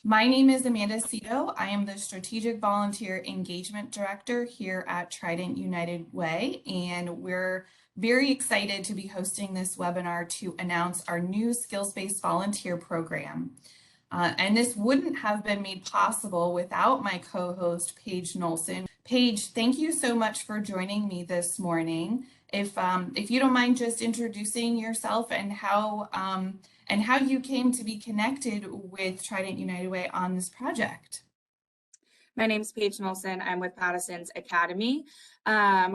My name is Amanda Cito. I am the Strategic Volunteer Engagement Director here at Trident United Way, and we're very excited to be hosting this webinar to announce our new skills-based volunteer program. And this wouldn't have been made possible without my co-host, Paige Nelson. Paige, thank you so much for joining me this morning. If you don't mind just introducing yourself and how you came to be connected with Trident United Way on this project. My name is Paige Nelson. I'm with Patteson's Academy.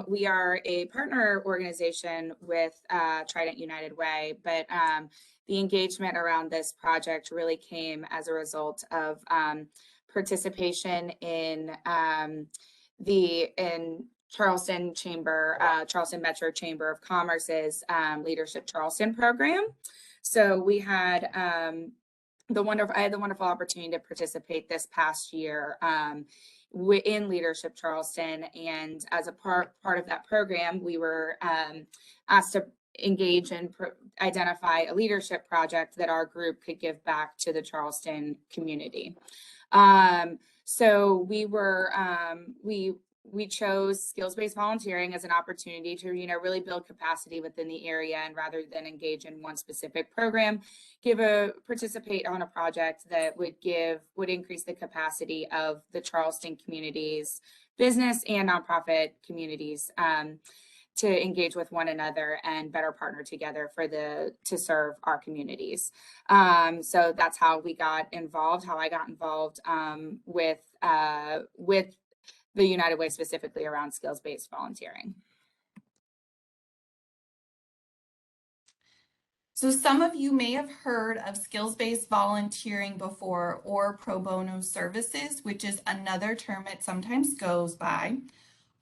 We are a partner organization with Trident United Way, but the engagement around this project really came as a result of participation in Charleston Metro Chamber of Commerce's Leadership Charleston program. So we had I had the wonderful opportunity to participate this past year in Leadership Charleston, and as a part of that program, we were asked to engage and identify a leadership project that our group could give back to the Charleston community. So we chose skills-based volunteering as an opportunity to, really build capacity within the area, and rather than engage in one specific program, participate on a project that would increase the capacity of the Charleston community's business and nonprofit communities to engage with one another and better partner together to serve our communities. So that's how we got involved, how I got involved with the United Way, specifically around skills-based volunteering. So some of you may have heard of skills-based volunteering before, or pro bono services, which is another term it sometimes goes by.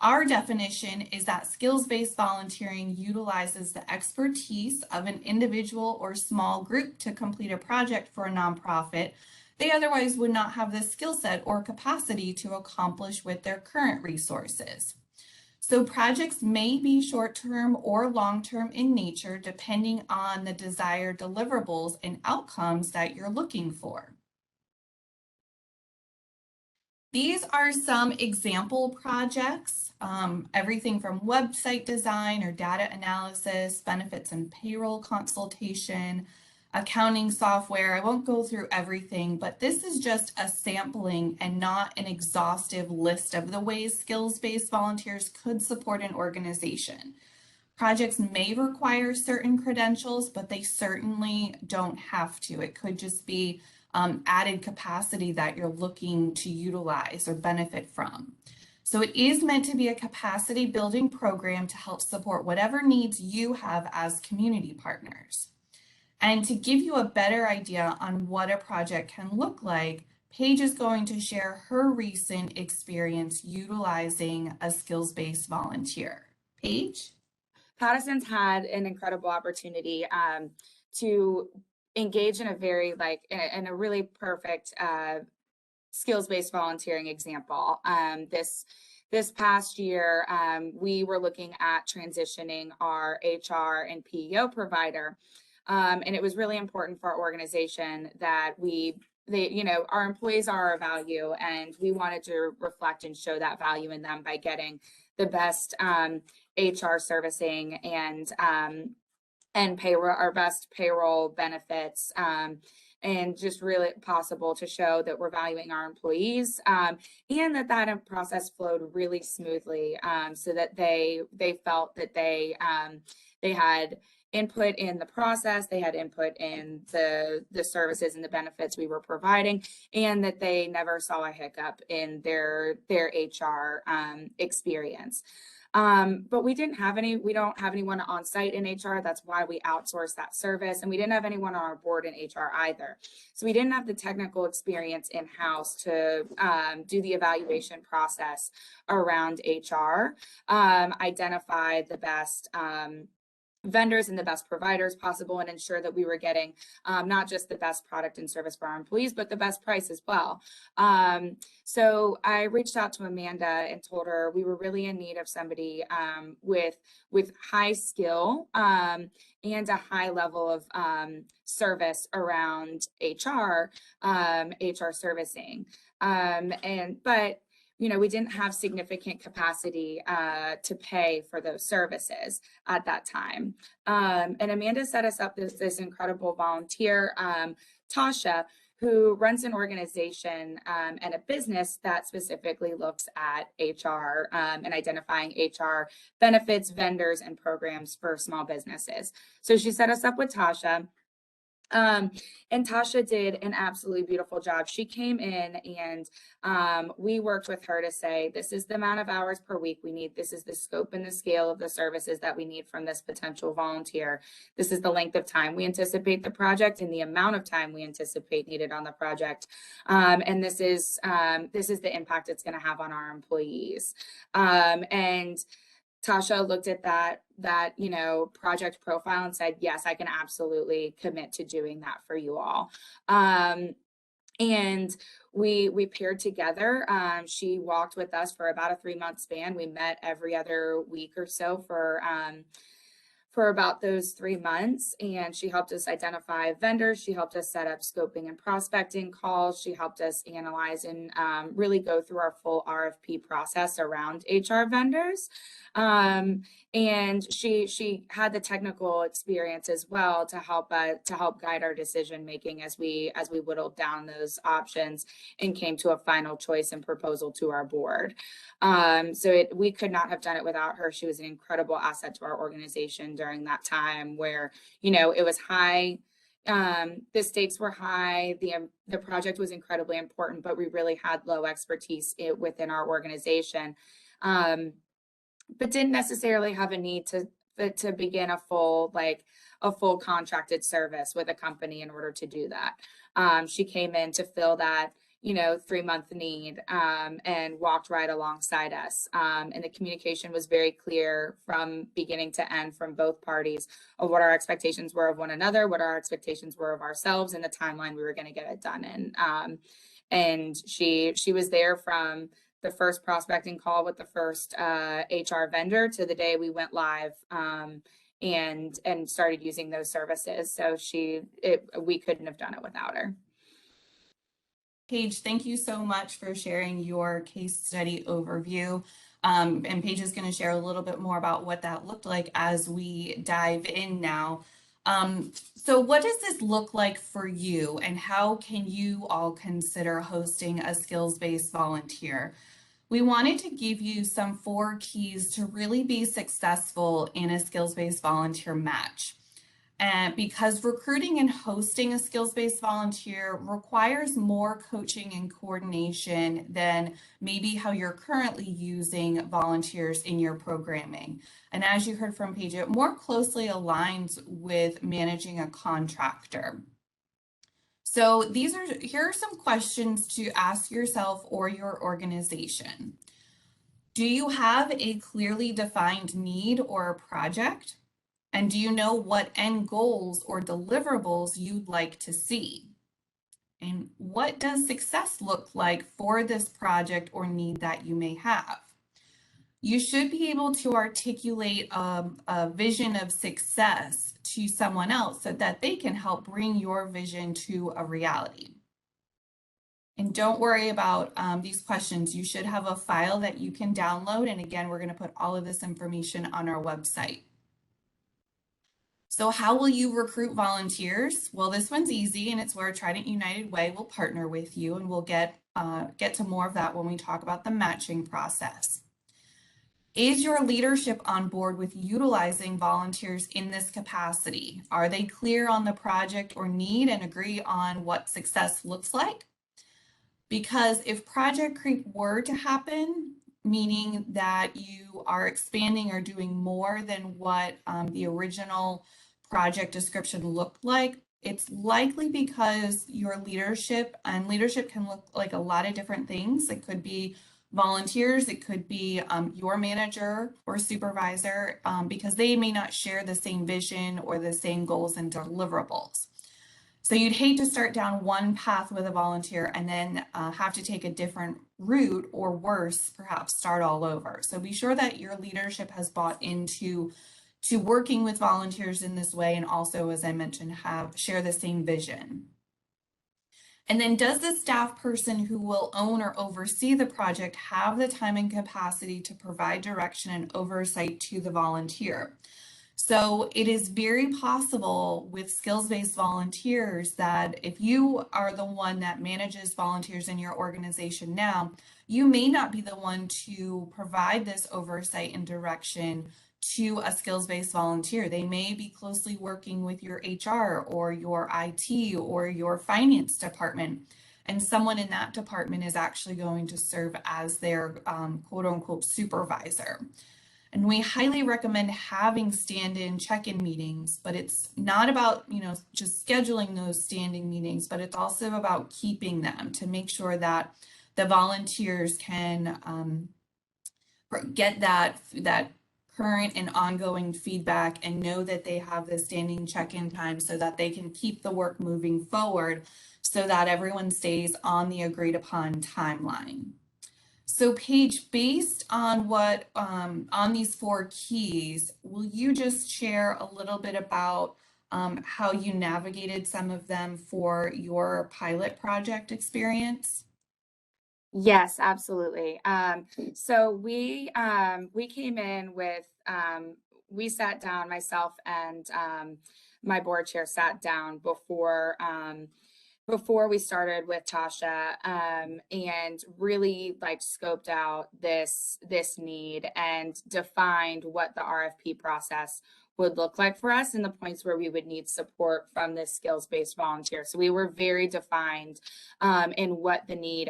Our definition is that skills-based volunteering utilizes the expertise of an individual or small group to complete a project for a nonprofit they otherwise would not have the skill set or capacity to accomplish with their current resources. So projects may be short-term or long-term in nature, depending on the desired deliverables and outcomes that you're looking for. These are some example projects, everything from website design or data analysis, benefits and payroll consultation, accounting software. I won't go through everything, but this is just a sampling and not an exhaustive list of the ways skills-based volunteers could support an organization. Projects may require certain credentials, but they certainly don't have to. It could just be added capacity that you're looking to utilize or benefit from. So it is meant to be a capacity building program to help support whatever needs you have as community partners. And to give you a better idea on what a project can look like, Paige is going to share her recent experience utilizing a skills-based volunteer. Paige? Patteson's had an incredible opportunity to engage in a really perfect skills-based volunteering example. This past year, we were looking at transitioning our HR and PEO provider. And it was really important for our organization that our employees are our value, and we wanted to reflect and show that value in them by getting the best HR servicing and payroll, our best payroll benefits, and just really possible to show that we're valuing our employees, and that process flowed really smoothly, so that they felt that they had input in the process, they had input in the services and the benefits we were providing, and that they never saw a hiccup in their HR experience. But we don't have anyone on site in HR. That's why we outsourced that service. And we didn't have anyone on our board in HR either. So we didn't have the technical experience in-house to do the evaluation process around HR, identify the best vendors and the best providers possible, and ensure that we were getting not just the best product and service for our employees, but the best price as well. So I reached out to Amanda and told her we were really in need of somebody with high skill and a high level of service around HR servicing. But you know, we didn't have significant capacity to pay for those services at that time. And Amanda set us up this incredible volunteer, Tasha, who runs an organization and a business that specifically looks at HR and identifying HR benefits, vendors, and programs for small businesses. So she set us up with Tasha. And Tasha did an absolutely beautiful job. She came in and we worked with her to say, this is the amount of hours per week we need. This is the scope and the scale of the services that we need from this potential volunteer. This is the length of time we anticipate the project and the amount of time we anticipate needed on the project. And this is the impact it's going to have on our employees. And Tasha looked at that, you know, project profile and said, yes, I can absolutely commit to doing that for you all. And we paired together. She walked with us for about a 3-month span. We met every other week or so for about those 3 months, and she helped us identify vendors. She helped us set up scoping and prospecting calls. She helped us analyze and really go through our full RFP process around HR vendors. And she had the technical experience as well to help guide our decision making as we whittled down those options and came to a final choice and proposal to our board. We could not have done it without her. She was an incredible asset to our organization during that time where, you know, it was high. The stakes were high. The project was incredibly important, but we really had low expertise within our organization. But didn't necessarily have a need to begin a full contracted service with a company in order to do that. She came in to fill that, you know, 3-month need and walked right alongside us. And the communication was very clear from beginning to end from both parties of what our expectations were of one another, what our expectations were of ourselves, and the timeline we were going to get it done in. And she was there from the first prospecting call with the first HR vendor to the day we went live and started using those services. So we couldn't have done it without her. Paige, thank you so much for sharing your case study overview. And Paige is going to share a little bit more about what that looked like as we dive in now. So what does this look like for you, and how can you all consider hosting a skills-based volunteer? We wanted to give you some 4 keys to really be successful in a skills-based volunteer match. And because recruiting and hosting a skills-based volunteer requires more coaching and coordination than maybe how you're currently using volunteers in your programming. And as you heard from Paige, it more closely aligns with managing a contractor. So here are some questions to ask yourself or your organization. Do you have a clearly defined need or a project? And do you know what end goals or deliverables you'd like to see? And what does success look like for this project or need that you may have? You should be able to articulate a vision of success to someone else so that they can help bring your vision to a reality. And don't worry about these questions. You should have a file that you can download. And again, we're going to put all of this information on our website. So how will you recruit volunteers? Well, this one's easy, and it's where Trident United Way will partner with you, and we'll get to more of that when we talk about the matching process. Is your leadership on board with utilizing volunteers in this capacity? Are they clear on the project or need and agree on what success looks like? Because if project creep were to happen, meaning that you are expanding or doing more than what the original project description looked like, it's likely because your leadership, and leadership can look like a lot of different things. It could be volunteers, it could be your manager or supervisor, because they may not share the same vision or the same goals and deliverables. So you'd hate to start down one path with a volunteer and then have to take a different route, or worse, perhaps start all over. So be sure that your leadership has bought into working with volunteers in this way, and also, as I mentioned, share the same vision. And then, does the staff person who will own or oversee the project have the time and capacity to provide direction and oversight to the volunteer? So it is very possible with skills-based volunteers that if you are the one that manages volunteers in your organization now, you may not be the one to provide this oversight and direction to a skills-based volunteer. They may be closely working with your HR or your IT or your finance department, and someone in that department is actually going to serve as their quote unquote supervisor. And we highly recommend having stand-in check-in meetings, but it's not about, just scheduling those standing meetings, but it's also about keeping them to make sure that the volunteers can get that current and ongoing feedback and know that they have the standing check-in time so that they can keep the work moving forward so that everyone stays on the agreed upon timeline. So Paige, based on what on these 4 keys, will you just share a little bit about how you navigated some of them for your pilot project experience? Yes, absolutely. So we came in with we sat down, myself and my board chair sat down before we started with Tasha, and really like scoped out this need and defined what the RFP process would look like for us and the points where we would need support from this skills-based volunteer. So we were very defined in what the need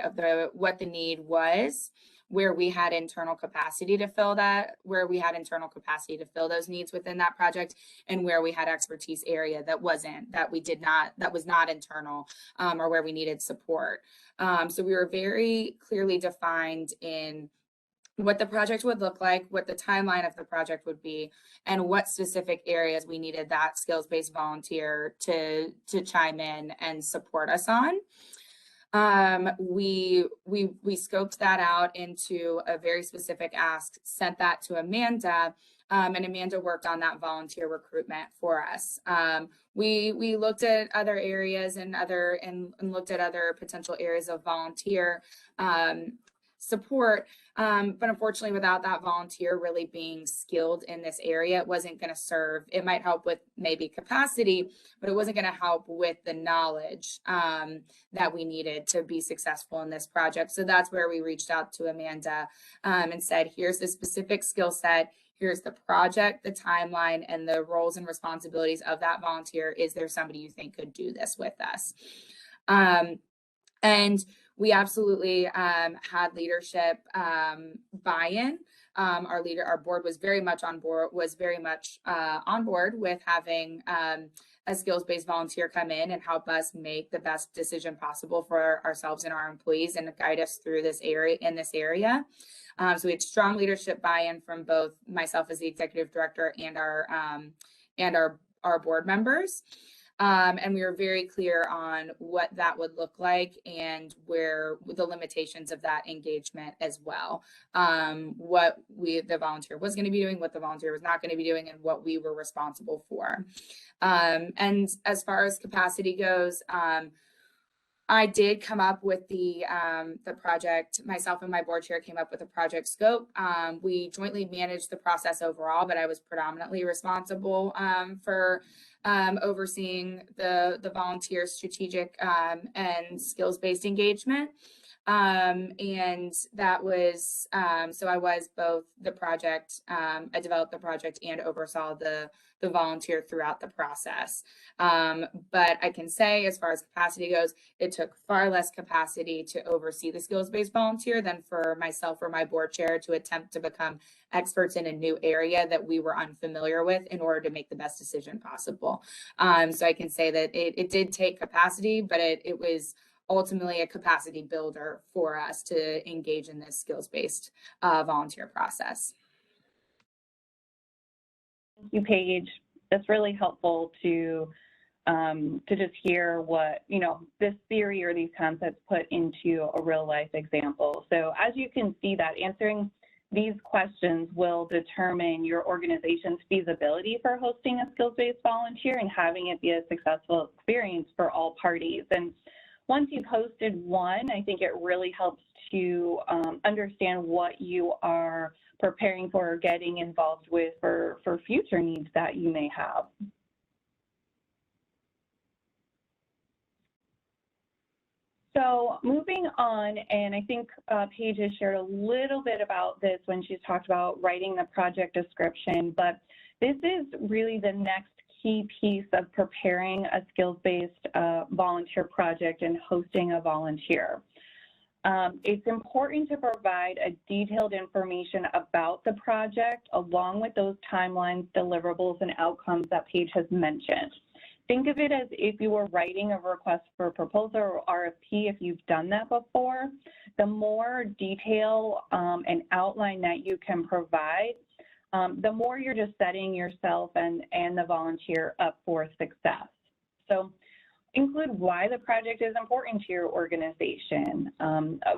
was, where we had internal capacity to fill those needs within that project, and where we had expertise area that was not internal, or where we needed support. So we were very clearly defined in what the project would look like, what the timeline of the project would be, and what specific areas we needed that skills-based volunteer to chime in and support us on. We scoped that out into a very specific ask, sent that to Amanda, and Amanda worked on that volunteer recruitment for us. We looked at other areas and looked at other potential areas of volunteer support, but unfortunately, without that volunteer really being skilled in this area, it wasn't going to serve. It might help with maybe capacity, but it wasn't going to help with the knowledge that we needed to be successful in this project. So that's where we reached out to Amanda and said, here's the specific skill set, here's the project, the timeline, and the roles and responsibilities of that volunteer. Is there somebody you think could do this with us? And we absolutely had leadership buy-in. Our board was very much on board with having a skills-based volunteer come in and help us make the best decision possible for ourselves and our employees and guide us through this area. So we had strong leadership buy-in from both myself as the executive director and our board members. And we were very clear on what that would look like and where the limitations of that engagement as well. What the volunteer was going to be doing, what the volunteer was not going to be doing, and what we were responsible for. And as far as capacity goes, I did come up with the project. Myself and my board chair came up with a project scope. We jointly managed the process overall, but I was predominantly responsible for overseeing the volunteer strategic and skills-based engagement. And that was, so I was both the project, I developed the project and oversaw the volunteer throughout the process. But I can say, as far as capacity goes, it took far less capacity to oversee the skills-based volunteer than for myself or my board chair to attempt to become experts in a new area that we were unfamiliar with in order to make the best decision possible. So I can say that it did take capacity, but it was ultimately a capacity builder for us to engage in this skills-based volunteer process. Thank you, Paige. That's really helpful to just hear what, this theory or these concepts put into a real life example. So as you can see, that answering these questions will determine your organization's feasibility for hosting a skills-based volunteer and having it be a successful experience for all parties. And once you've hosted one, I think it really helps to understand what you are preparing for or getting involved with for future needs that you may have. So moving on, and I think Paige has shared a little bit about this when she's talked about writing the project description, but this is really the next key piece of preparing a skills-based volunteer project and hosting a volunteer. It's important to provide a detailed information about the project along with those timelines, deliverables, and outcomes that Paige has mentioned. Think of it as if you were writing a request for a proposal or RFP, if you've done that before. The more detail and outline that you can provide, the more you're just setting yourself and the volunteer up for success. So include why the project is important to your organization.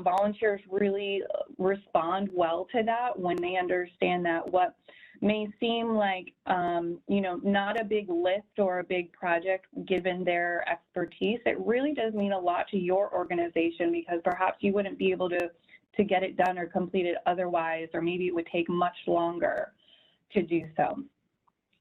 Volunteers really respond well to that when they understand that what may seem like, not a big lift or a big project given their expertise, it really does mean a lot to your organization because perhaps you wouldn't be able to get it done or complete it otherwise, or maybe it would take much longer to do so.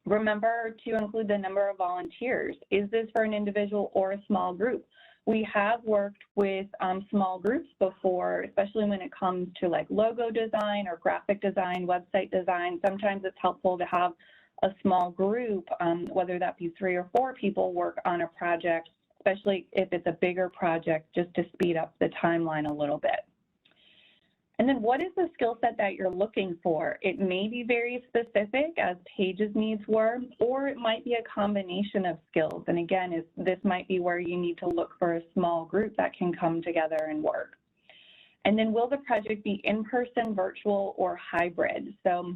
Remember to include the number of volunteers. Is this for an individual or a small group? We have worked with small groups before, especially when it comes to like logo design or graphic design, website design. Sometimes it's helpful to have a small group, whether that be 3 or 4 people, work on a project, especially if it's a bigger project, just to speed up the timeline a little bit. And then what is the skill set that you're looking for? It may be very specific, as Paige's needs were, or it might be a combination of skills. And again, this might be where you need to look for a small group that can come together and work. And then will the project be in-person, virtual, or hybrid? So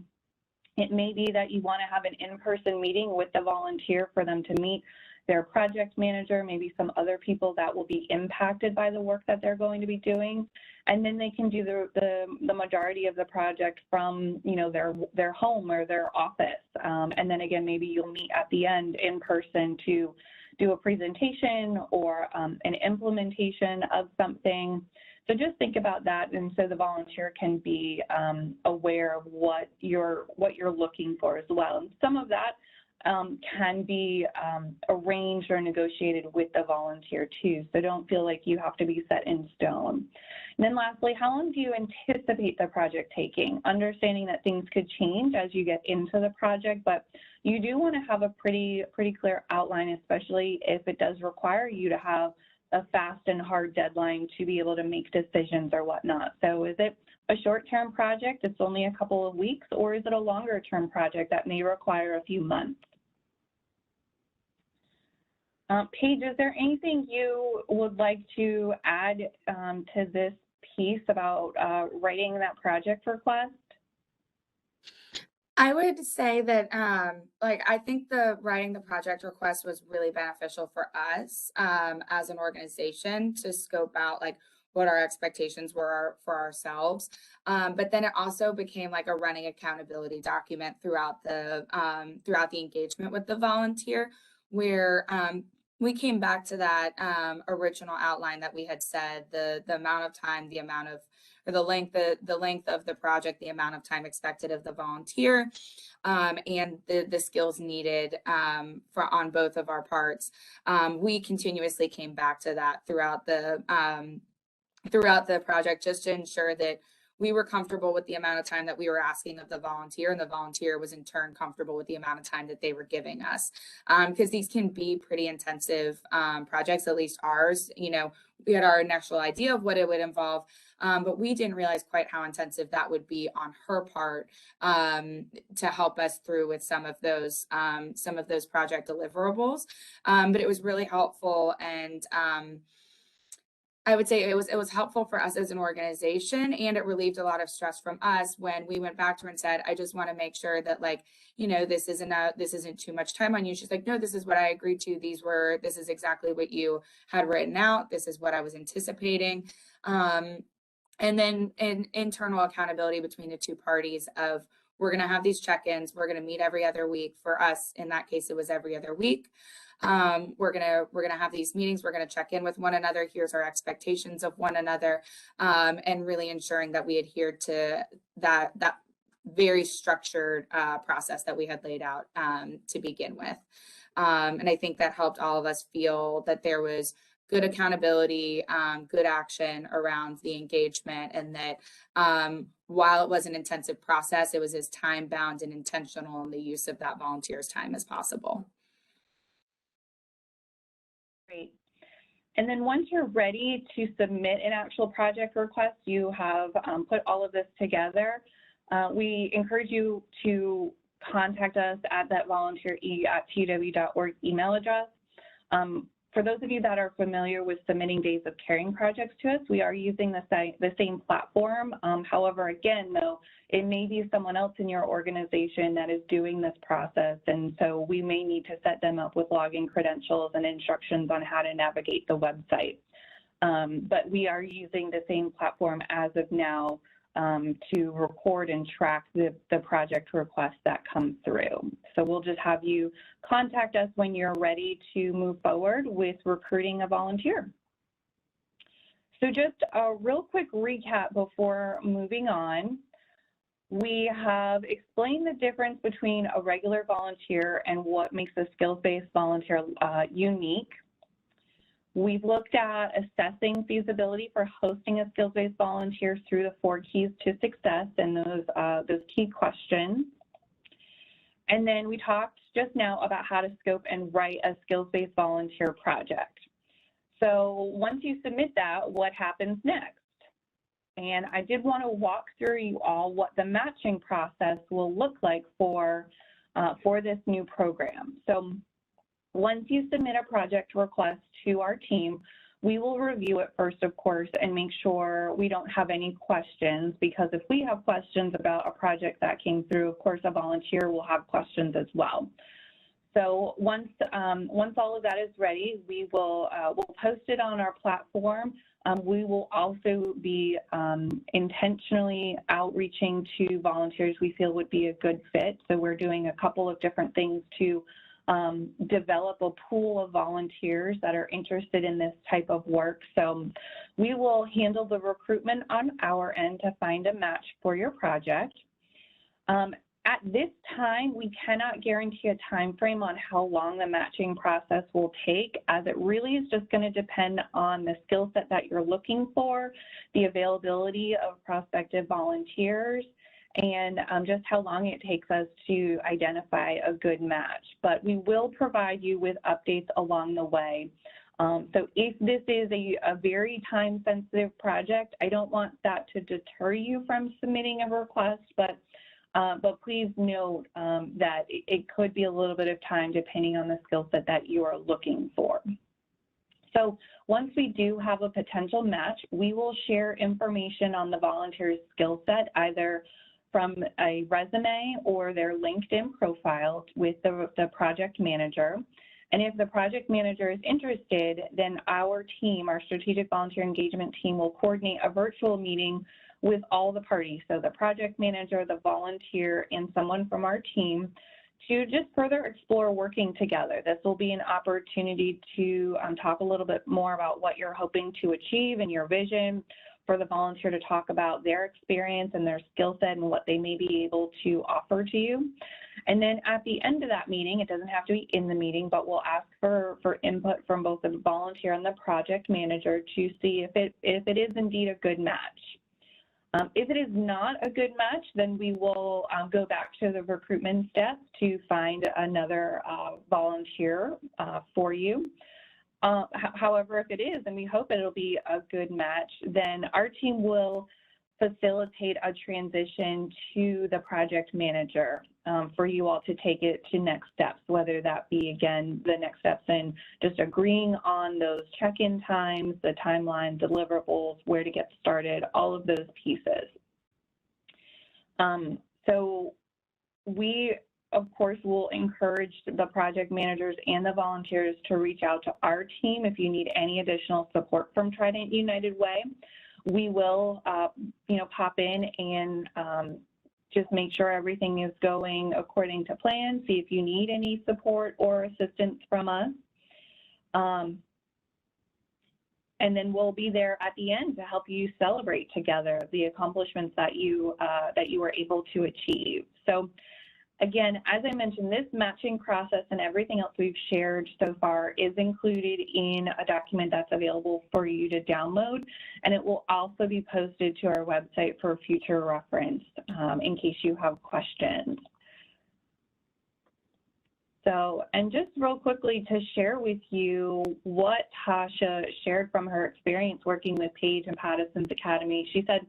it may be that you want to have an in-person meeting with the volunteer for them to meet their project manager, maybe some other people that will be impacted by the work that they're going to be doing. And then they can do the majority of the project from, their home or their office. And then again, maybe you'll meet at the end in person to do a presentation or an implementation of something. So just think about that, and so the volunteer can be aware of what you're looking for as well. And some of that can be arranged or negotiated with the volunteer too, so don't feel like you have to be set in stone. And then lastly, how long do you anticipate the project taking? Understanding that things could change as you get into the project, but you do want to have a pretty clear outline, especially if it does require you to have a fast and hard deadline to be able to make decisions or whatnot. So is it a short-term project that's only a couple of weeks, or is it a longer-term project that may require a few months? Paige, is there anything you would like to add to this piece about writing that project request? I would say that, I think writing the project request was really beneficial for us as an organization to scope out what our expectations were for ourselves. But then it also became like a running accountability document throughout the engagement with the volunteer, where we came back to that original outline that we had said, the amount of time, the length of the project, the amount of time expected of the volunteer, and the skills needed on both of our parts. We continuously came back to that throughout the project, just to ensure that we were comfortable with the amount of time that we were asking of the volunteer, and the volunteer was in turn comfortable with the amount of time that they were giving us. Because these can be pretty intensive projects, at least ours. We had our initial idea of what it would involve, but we didn't realize quite how intensive that would be on her part to help us through with some of those project deliverables. But it was really helpful, and I would say it was helpful for us as an organization, and it relieved a lot of stress from us when we went back to her and said, I just want to make sure that, like, you know, this isn't too much time on you. She's like, no, this is what I agreed to. This is exactly what you had written out. This is what I was anticipating. And then internal accountability between the two parties of, we're going to have these check-ins. We're going to meet every other week. For us, in that case, it was every other week. We're gonna have these meetings. We're gonna check in with one another. Here's our expectations of one another, and really ensuring that we adhere to that very structured process that we had laid out to begin with. And I think that helped all of us feel that there was good accountability, good action around the engagement, and that while it was an intensive process, it was as time bound and intentional in the use of that volunteer's time as possible. Great. And then once you're ready to submit an actual project request, you have put all of this together. We encourage you to contact us at that volunteer@tw.org email address. For those of you that are familiar with submitting Days of Caring projects to us, we are using the same platform. However, again, though, it may be someone else in your organization that is doing this process, and so we may need to set them up with login credentials and instructions on how to navigate the website. But we are using the same platform as of now to record and track the project requests that come through. So we'll just have you contact us when you're ready to move forward with recruiting a volunteer. So just a real quick recap before moving on. We have explained the difference between a regular volunteer and what makes a skills-based volunteer unique. We've looked at assessing feasibility for hosting a skills-based volunteer through the 4 keys to success and those key questions. And then we talked just now about how to scope and write a skills-based volunteer project. So once you submit that, what happens next? And I did want to walk through you all what the matching process will look like for this new program. So once you submit a project request to our team, we will review it first, of course, and make sure we don't have any questions, because if we have questions about a project that came through, of course, a volunteer will have questions as well. So once all of that is ready, we will we'll post it on our platform. We will also be intentionally outreaching to volunteers we feel would be a good fit. So we're doing a couple of different things to develop a pool of volunteers that are interested in this type of work. So we will handle the recruitment on our end to find a match for your project. At this time, we cannot guarantee a time frame on how long the matching process will take, as it really is just going to depend on the skill set that you're looking for, the availability of prospective volunteers, and just how long it takes us to identify a good match. But we will provide you with updates along the way. So if this is a very time-sensitive project, I don't want that to deter you from submitting a request, but please note that it could be a little bit of time depending on the skill set that you are looking for. So once we do have a potential match, we will share information on the volunteer's skill set, either from a resume or their LinkedIn profile with the project manager. And if the project manager is interested, then our team, our strategic volunteer engagement team, will coordinate a virtual meeting with all the parties, so the project manager, the volunteer, and someone from our team, to just further explore working together. This will be an opportunity to talk a little bit more about what you're hoping to achieve and your vision, for the volunteer to talk about their experience and their skill set and what they may be able to offer to you. And then at the end of that meeting, it doesn't have to be in the meeting, but we'll ask for input from both the volunteer and the project manager to see if it is indeed a good match. If it is not a good match, then we will go back to the recruitment steps to find another volunteer for you. However, if it is, and we hope it'll be a good match, then our team will facilitate a transition to the project manager. for you all to take it to next steps, whether that be, again, the next steps in just agreeing on those check-in times, the timeline, deliverables, where to get started, all of those pieces. So we, of course, will encourage the project managers and the volunteers to reach out to our team if you need any additional support from Trident United Way. We will, pop in and just make sure everything is going according to plan, see if you need any support or assistance from us. And then we'll be there at the end to help you celebrate together the accomplishments that you were able to achieve. So again, as I mentioned, this matching process and everything else we've shared so far is included in a document that's available for you to download, and it will also be posted to our website for future reference in case you have questions. So, and just real quickly to share with you what Tasha shared from her experience working with Paige and Patterson's Academy. She said,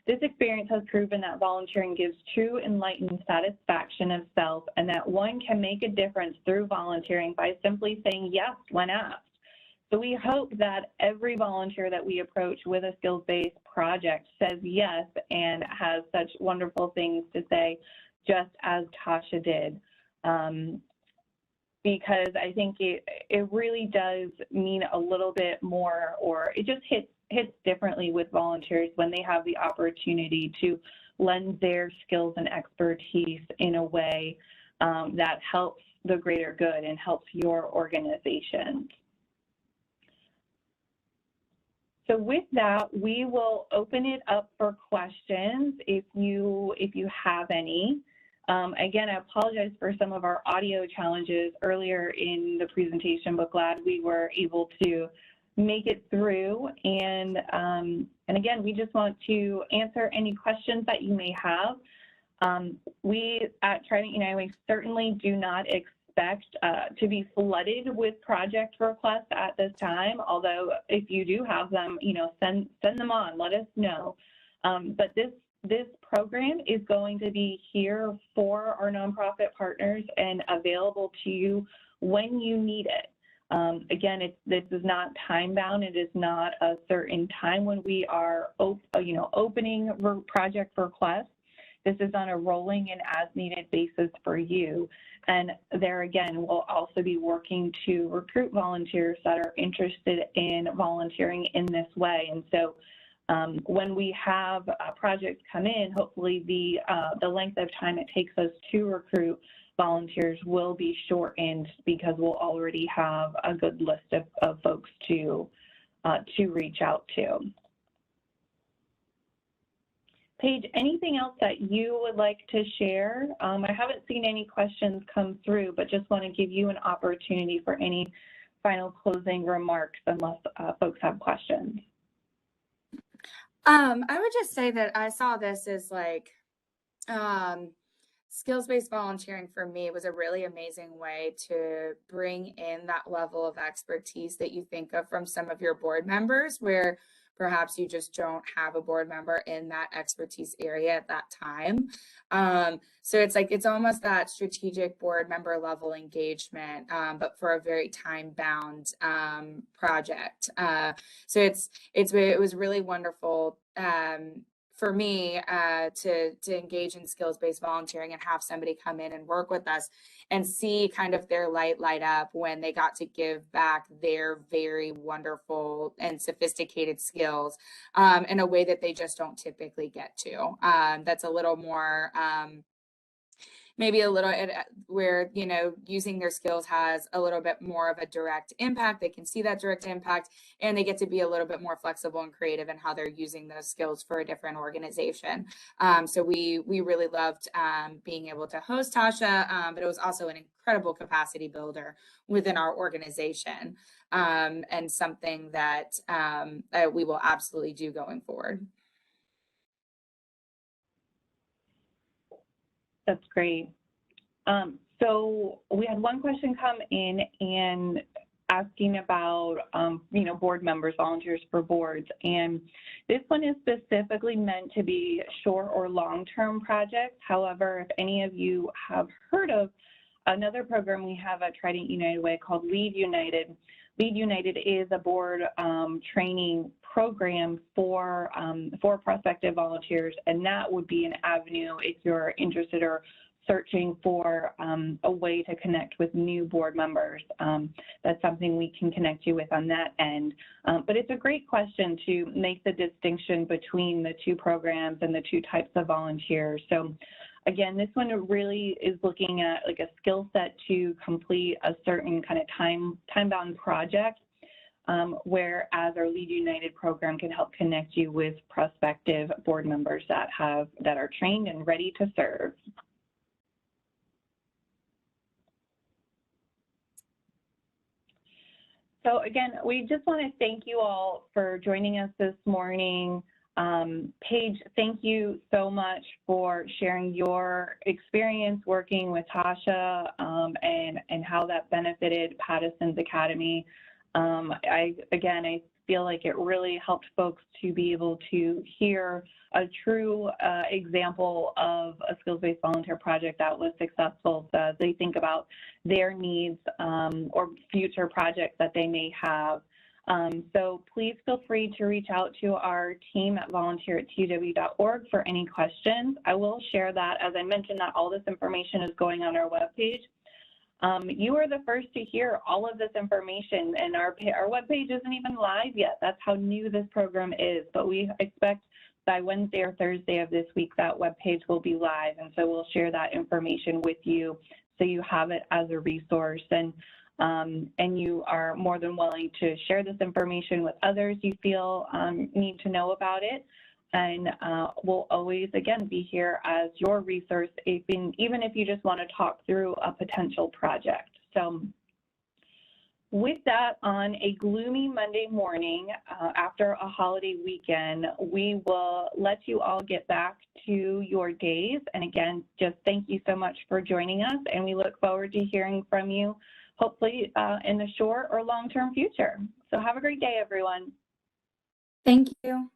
this experience has proven that volunteering gives true enlightened satisfaction of self and that one can make a difference through volunteering by simply saying yes when asked. So we hope that every volunteer that we approach with a skills-based project says yes and has such wonderful things to say, just as Tasha did. Because I think it really does mean a little bit more, or it just hits differently with volunteers when they have the opportunity to lend their skills and expertise in a way that helps the greater good and helps your organization. So with that, we will open it up for questions if you have any. Again, I apologize for some of our audio challenges earlier in the presentation, but glad we were able to make it through. And again, we just want to answer any questions that you may have. We at Trident United Way certainly do not expect to be flooded with project requests at this time, although if you do have them, send them on, let us know. But this program is going to be here for our nonprofit partners and available to you when you need it. Again, this is not time bound. It is not a certain time when we are opening project requests. This is on a rolling and as needed basis for you. And there again, we'll also be working to recruit volunteers that are interested in volunteering in this way. And so when we have projects come in, hopefully the length of time it takes us to recruit volunteers will be shortened because we'll already have a good list of folks to reach out to. Paige, anything else that you would like to share? I haven't seen any questions come through, but just want to give you an opportunity for any final closing remarks unless folks have questions. I would just say that I saw this as like skills-based volunteering for me was a really amazing way to bring in that level of expertise that you think of from some of your board members, where perhaps you just don't have a board member in that expertise area at that time. So it's almost that strategic board member level engagement, but for a very time-bound project. So it was really wonderful for me to engage in skills-based volunteering and have somebody come in and work with us and see kind of their light up when they got to give back their very wonderful and sophisticated skills in a way that they just don't typically get to. That's a little more maybe a little where, using their skills has a little bit more of a direct impact. They can see that direct impact and they get to be a little bit more flexible and creative in how they're using those skills for a different organization. So we really loved being able to host Tasha, but it was also an incredible capacity builder within our organization and something that we will absolutely do going forward. That's great. So we had one question come in and asking about, board members, volunteers for boards. And this one is specifically meant to be short or long-term projects. However, if any of you have heard of another program we have at Trident United Way called Lead United. Lead United is a board training program for prospective volunteers, and that would be an avenue if you're interested or searching for a way to connect with new board members. That's something we can connect you with on that end. But it's a great question to make the distinction between the two programs and the two types of volunteers. So again, this one really is looking at like a skill set to complete a certain kind of time-bound project, whereas our Lead United program can help connect you with prospective board members that are trained and ready to serve. So again, we just want to thank you all for joining us this morning. Paige, thank you so much for sharing your experience working with Tasha and how that benefited Patterson's Academy. I feel like it really helped folks to be able to hear a true example of a skills-based volunteer project that was successful, so as they think about their needs or future projects that they may have. So please feel free to reach out to our team at volunteer@tuw.org for any questions. I will share that, as I mentioned, that all this information is going on our webpage. You are the first to hear all of this information, and our webpage isn't even live yet. That's how new this program is, but we expect by Wednesday or Thursday of this week that webpage will be live, and so we'll share that information with you so you have it as a resource. And you are more than willing to share this information with others you feel need to know about it. And we'll always, again, be here as your resource, even if you just want to talk through a potential project. So with that, on a gloomy Monday morning after a holiday weekend, we will let you all get back to your days. And again, just thank you so much for joining us, and we look forward to hearing from you, hopefully in the short or long-term future. So have a great day, everyone. Thank you.